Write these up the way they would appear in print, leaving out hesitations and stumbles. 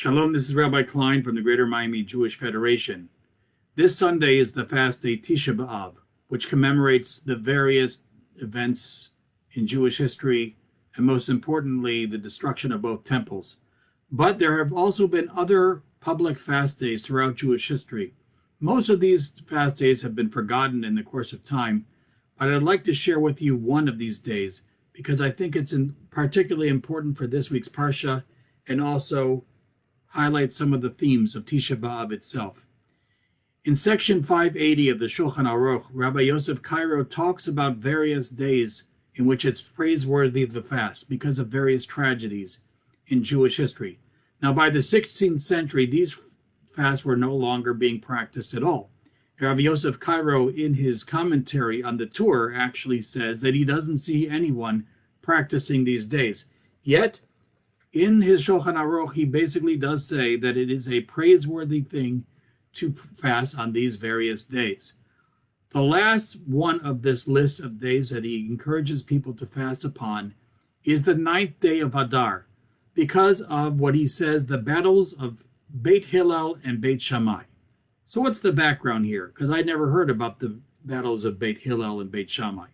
Shalom, this is Rabbi Klein from the Greater Miami Jewish Federation. This Sunday is the fast day Tisha B'Av, which commemorates the various events in Jewish history and most importantly, the destruction of both temples. But there have also been other public fast days throughout Jewish history. Most of these fast days have been forgotten in the course of time, but I'd like to share with you one of these days because I think it's particularly important for this week's Parsha and also highlight some of the themes of Tisha B'Av itself. In section 580 of the Shulchan Aruch, Rabbi Yosef Cairo talks about various days in which it's praiseworthy of the fast because of various tragedies in Jewish history. Now, by the 16th century, these fasts were no longer being practiced at all. Rabbi Yosef Cairo, in his commentary on the Torah, actually says that he doesn't see anyone practicing these days. Yet, in his Shulchan Aruch, he basically does say that it is a praiseworthy thing to fast on these various days. The last one of this list of days that he encourages people to fast upon is the 9th day of Adar, because of what he says, the battles of Beit Hillel and Beit Shammai. So what's the background here? Because I never heard about the battles of Beit Hillel and Beit Shammai.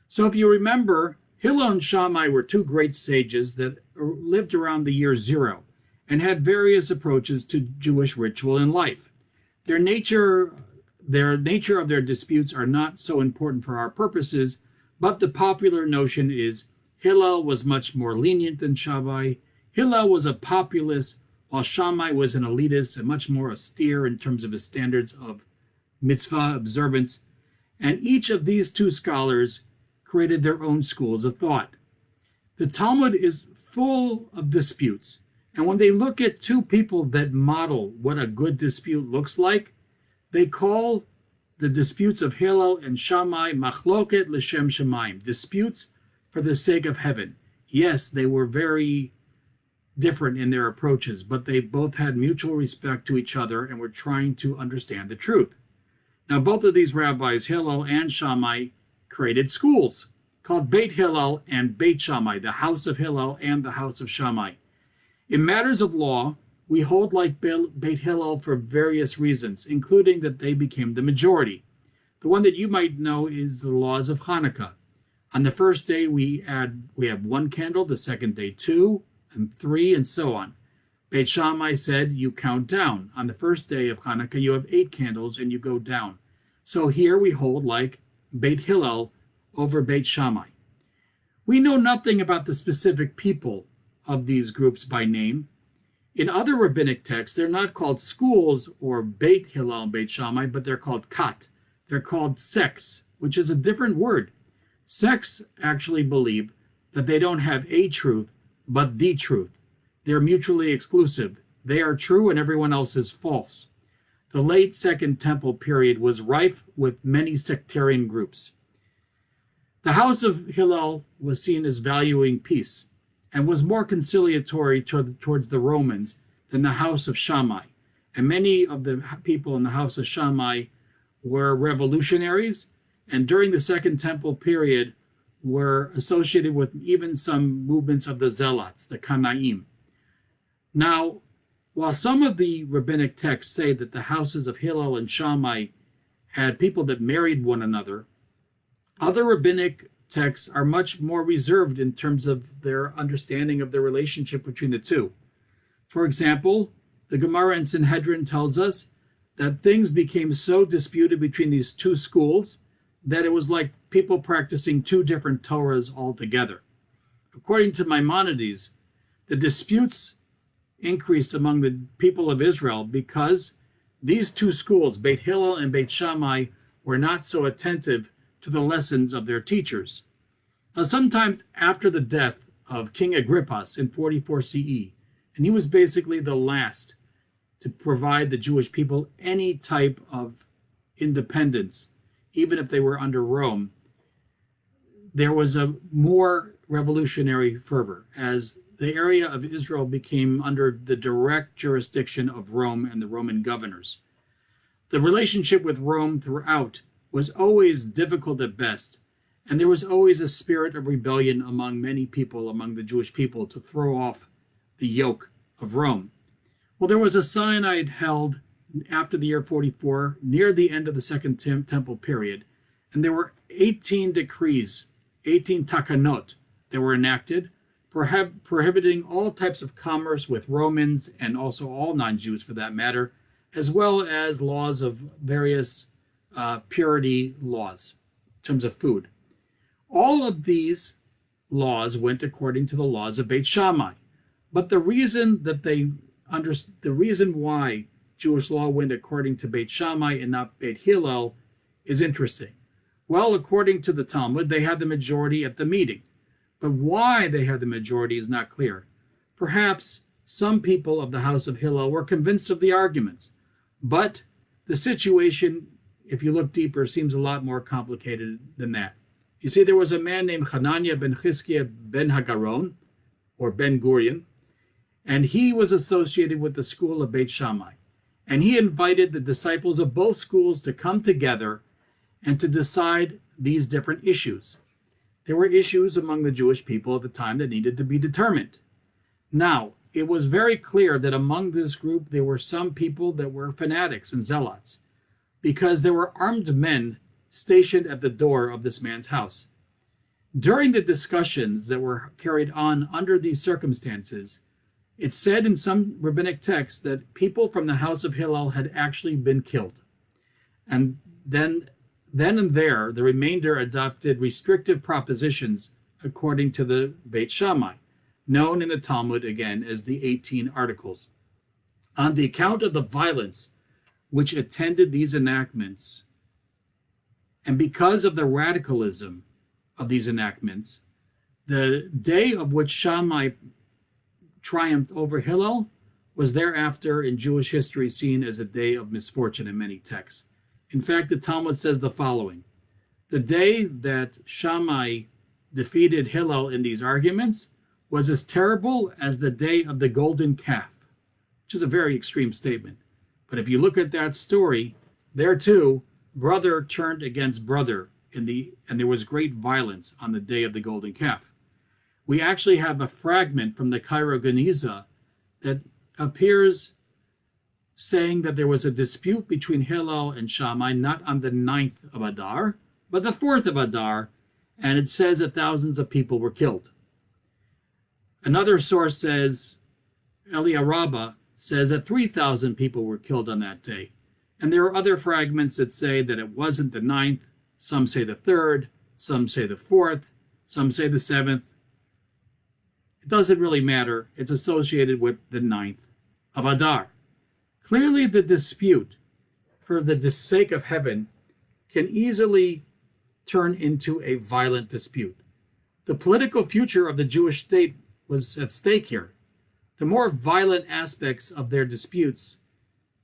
So if you remember, Hillel and Shammai were two great sages that lived around the year 0 and had various approaches to Jewish ritual and life. Their nature of their disputes are not so important for our purposes, but the popular notion is Hillel was much more lenient than Shammai. Hillel was a populist, while Shammai was an elitist and much more austere in terms of his standards of mitzvah observance. And each of these two scholars created their own schools of thought. The Talmud is full of disputes, and when they look at two people that model what a good dispute looks like, they call the disputes of Hillel and Shammai machloket l'shem shamayim, disputes for the sake of heaven. Yes, they were very different in their approaches, but they both had mutual respect to each other and were trying to understand the truth. Now, both of these rabbis, Hillel and Shammai, created schools called Beit Hillel and Beit Shammai, the house of Hillel and the house of Shammai. In matters of law, we hold like Beit Hillel for various reasons, including that they became the majority. The one that you might know is the laws of Hanukkah. On the first day, we have one candle, the second day 2 and 3, and so on. Beit Shammai said you count down. On the first day of Hanukkah, you have 8 candles and you go down. So here we hold like Beit Hillel over Beit Shammai. We know nothing about the specific people of these groups by name. In other rabbinic texts, they're not called schools or Beit Hillel and Beit Shammai, but they're called kat. They're called sects, which is a different word. Sects actually believe that they don't have a truth, but the truth. They're mutually exclusive. They are true and everyone else is false. The late Second Temple period was rife with many sectarian groups. The house of Hillel was seen as valuing peace and was more conciliatory towards the Romans than the house of Shammai. And many of the people in the house of Shammai were revolutionaries, and during the Second Temple period were associated with even some movements of the Zealots, the Kanaim. Now, while some of the rabbinic texts say that the houses of Hillel and Shammai had people that married one another, other rabbinic texts are much more reserved in terms of their understanding of the relationship between the two. For example, the Gemara in Sanhedrin tells us that things became so disputed between these two schools that it was like people practicing two different Torahs altogether. According to Maimonides, the disputes increased among the people of Israel because these two schools, Beit Hillel and Beit Shammai, were not so attentive to the lessons of their teachers. Now, sometimes after the death of King Agrippas in 44 CE, and he was basically the last to provide the Jewish people any type of independence, even if they were under Rome, there was a more revolutionary fervor as the area of Israel became under the direct jurisdiction of Rome and the Roman governors. The relationship with Rome throughout was always difficult at best, and there was always a spirit of rebellion among many people, among the Jewish people, to throw off the yoke of Rome. Well, there was a synod held after the year 44, near the end of the Second Temple period, and there were 18 decrees, 18 takanot, that were enacted, prohibiting all types of commerce with Romans and also all non-Jews for that matter, as well as laws of various purity laws in terms of food. All of these laws went according to the laws of Beit Shammai, but the reason why Jewish law went according to Beit Shammai and not Beit Hillel is interesting. Well, according to the Talmud, they had the majority at the meeting. But why they had the majority is not clear. Perhaps some people of the house of Hillel were convinced of the arguments. But the situation, if you look deeper, seems a lot more complicated than that. You see, there was a man named Hananiah ben Chizkiah ben Hagaron, or Ben Gurion, and he was associated with the school of Beit Shammai. And he invited the disciples of both schools to come together and to decide these different issues. There were issues among the Jewish people at the time that needed to be determined. Now, it was very clear that among this group there were some people that were fanatics and zealots, because there were armed men stationed at the door of this man's house. During the discussions that were carried on under these circumstances, it said in some rabbinic texts that people from the house of Hillel had actually been killed. And then and there, the remainder adopted restrictive propositions according to the Beit Shammai, known in the Talmud again as the 18 Articles. On the account of the violence which attended these enactments, and because of the radicalism of these enactments, the day of which Shammai triumphed over Hillel was thereafter in Jewish history seen as a day of misfortune in many texts. In fact, the Talmud says the following: the day that Shammai defeated Hillel in these arguments was as terrible as the day of the golden calf, which is a very extreme statement. But if you look at that story, there too, brother turned against brother, and there was great violence on the day of the golden calf. We actually have a fragment from the Cairo Geniza that appears saying that there was a dispute between Hillel and Shammai, not on the 9th of Adar, but the 4th of Adar, and it says that thousands of people were killed. Another source says, Rabbah says that 3,000 people were killed on that day. And there are other fragments that say that it wasn't the 9th, some say the 3rd, some say the 4th, some say the 7th. It doesn't really matter. It's associated with the 9th of Adar. Clearly, the dispute, for the sake of heaven, can easily turn into a violent dispute. The political future of the Jewish state was at stake here. The more violent aspects of their disputes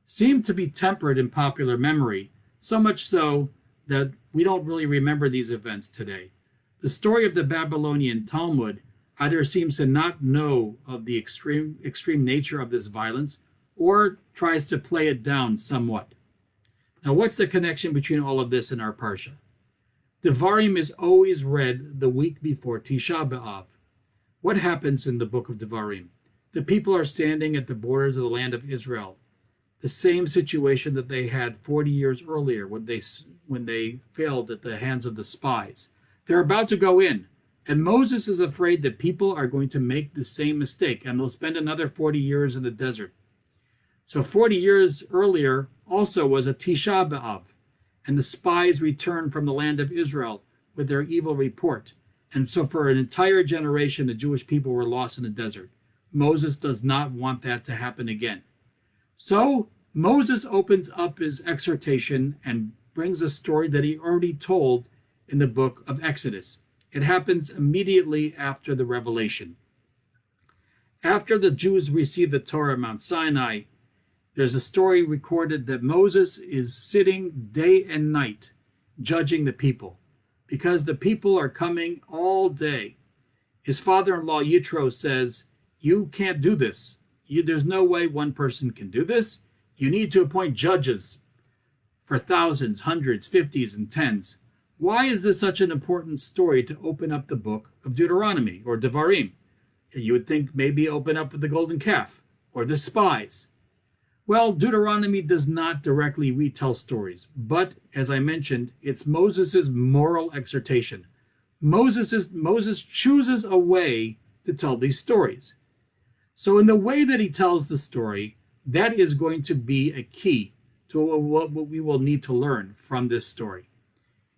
seem to be tempered in popular memory, so much so that we don't really remember these events today. The story of the Babylonian Talmud either seems to not know of the extreme nature of this violence, or tries to play it down somewhat. Now, what's the connection between all of this and our Parsha? Devarim is always read the week before Tisha B'Av. What happens in the book of Devarim? The people are standing at the borders of the land of Israel, the same situation that they had 40 years earlier when they failed at the hands of the spies. They're about to go in, and Moses is afraid that people are going to make the same mistake, and they'll spend another 40 years in the desert. So 40 years earlier also was a Tisha B'Av, and the spies returned from the land of Israel with their evil report. And so for an entire generation, the Jewish people were lost in the desert. Moses does not want that to happen again. So Moses opens up his exhortation and brings a story that he already told in the book of Exodus. It happens immediately after the revelation. After the Jews received the Torah at Mount Sinai, there's a story recorded that Moses is sitting day and night judging the people, because the people are coming all day. His father-in-law Yitro says, "You can't do this. There's no way one person can do this. You need to appoint judges for thousands, hundreds, fifties, and tens." Why is this such an important story to open up the book of Deuteronomy or Devarim? You would think maybe open up with the golden calf or the spies. Well, Deuteronomy does not directly retell stories, but as I mentioned, it's Moses' moral exhortation. Moses chooses a way to tell these stories. So in the way that he tells the story, that is going to be a key to what we will need to learn from this story.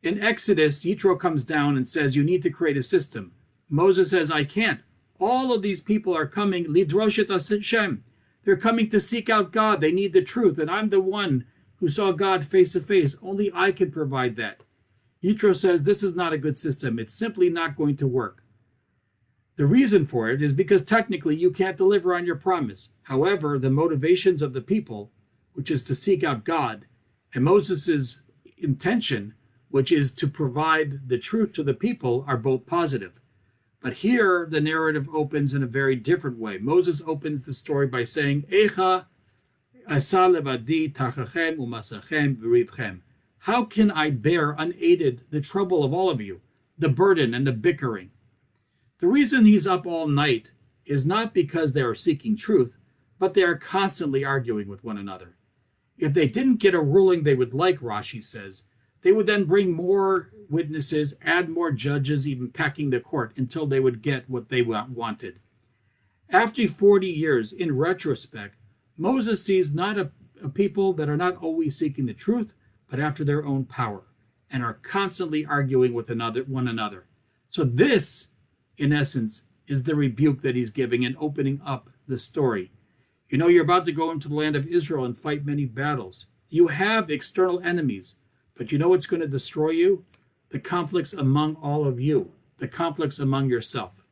In Exodus, Yitro comes down and says, you need to create a system. Moses says, I can't. All of these people are coming, lidrosh et Hashem. They're coming to seek out God. They need the truth, and I'm the one who saw God face to face. Only I can provide that. Yitro says, this is not a good system. It's simply not going to work. The reason for it is because technically you can't deliver on your promise. However, the motivations of the people, which is to seek out God, and Moses' intention, which is to provide the truth to the people, are both positive. But here, the narrative opens in a very different way. Moses opens the story by saying, Echa asa levadi tachachem umasachem v'rivchem. How can I bear unaided the trouble of all of you, the burden and the bickering? The reason he's up all night is not because they are seeking truth, but they are constantly arguing with one another. If they didn't get a ruling they would like, Rashi says, they would then bring more witnesses, add more judges, even packing the court until they would get what they wanted. After 40 years, in retrospect, Moses sees not a people that are not always seeking the truth, but after their own power, and are constantly arguing with one another. So this, in essence, is the rebuke that he's giving and opening up the story. You know, you're about to go into the land of Israel and fight many battles. You have external enemies, but you know what's going to destroy you? The conflicts among all of you, the conflicts among yourself.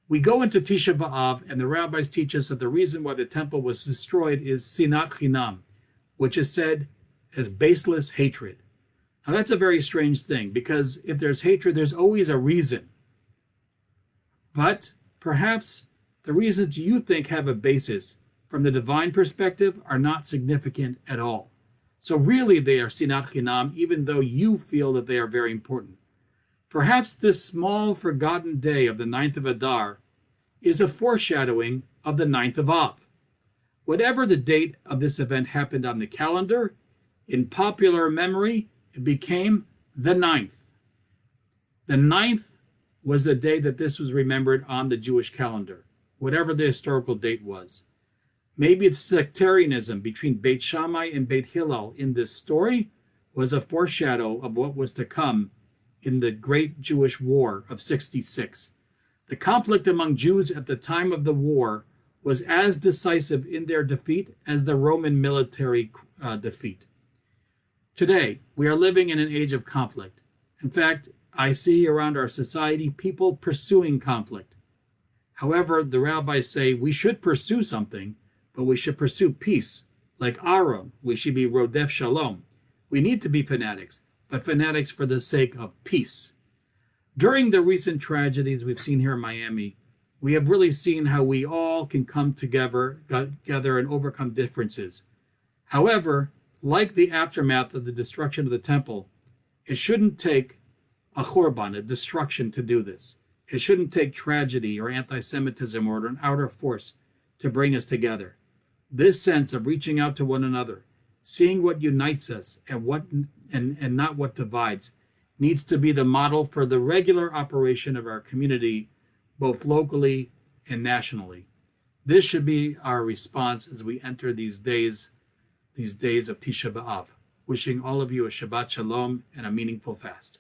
We go into Tisha B'Av, and the rabbis teach us that the reason why the temple was destroyed is sinat chinam, which is said as baseless hatred. Now that's a very strange thing, because if there's hatred, there's always a reason. But perhaps the reasons you think have a basis from the divine perspective are not significant at all. So really they are sinat chinam, even though you feel that they are very important. Perhaps this small forgotten day of the 9th of Adar is a foreshadowing of the 9th of Av. Whatever the date of this event happened on the calendar, in popular memory, it became the 9th. The 9th was the day that this was remembered on the Jewish calendar, whatever the historical date was. Maybe the sectarianism between Beit Shammai and Beit Hillel in this story was a foreshadow of what was to come in the Great Jewish War of 66. The conflict among Jews at the time of the war was as decisive in their defeat as the Roman military defeat. Today, we are living in an age of conflict. In fact, I see around our society people pursuing conflict. However, the rabbis say we should pursue something, but we should pursue peace. Like Aaron, we should be Rodef Shalom. We need to be fanatics, but fanatics for the sake of peace. During the recent tragedies we've seen here in Miami, we have really seen how we all can come together and overcome differences. However, like the aftermath of the destruction of the temple, it shouldn't take a churban, a destruction, to do this. It shouldn't take tragedy or anti-Semitism or an outer force to bring us together. This sense of reaching out to one another, seeing what unites us and not what divides, needs to be the model for the regular operation of our community, both locally and nationally. This should be our response as we enter these days of Tisha B'Av. Wishing all of you a Shabbat Shalom and a meaningful fast.